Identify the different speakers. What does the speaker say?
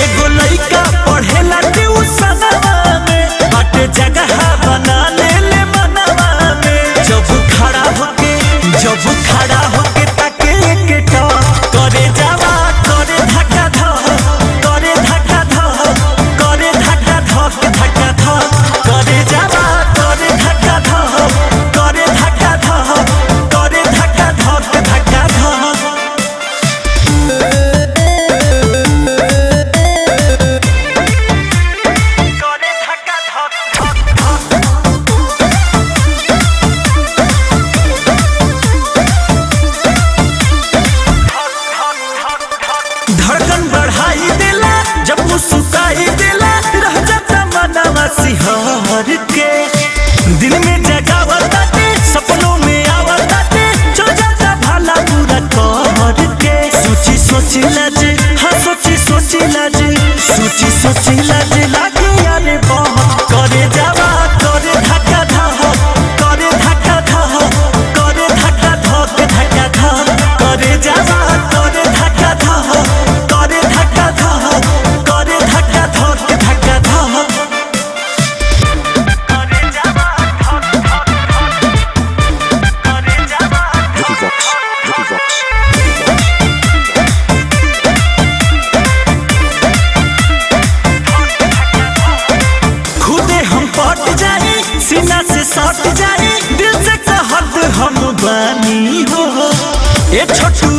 Speaker 1: एगो लइका पढ़ेला ट्यूशनवा में बाटे जगह बना ले मनवा में जब खड़ा होके ताके के टॉप करे जावा करे धक्का ध करे धक्का ध करे धक्का ध धक्का ध करे जावा करे धक्का ध करे धक्का ध करे धक्का ध धक्का ध धड़कन बढ़ाई देला जब मुस्कुराई देला रह जाता मनवा सिहर के दिल में जगावताते सपनों में आवताते चल जाता भला पूरा कर के सोची सोची लाज हाँ सोची लाज लागे यारे बहुत करे जावा करे धक्का ध करे धक्का ध करे धक्का ध धक्का ध करे जावा करे धक्का ध करे धक्का ध करे धक्का ध धक्का ध करे जावा करे जावा
Speaker 2: Little Vox.
Speaker 1: खुदे हम पट जाए सीना से सट जाए दिल से कहत हम बानी हो ए छोटू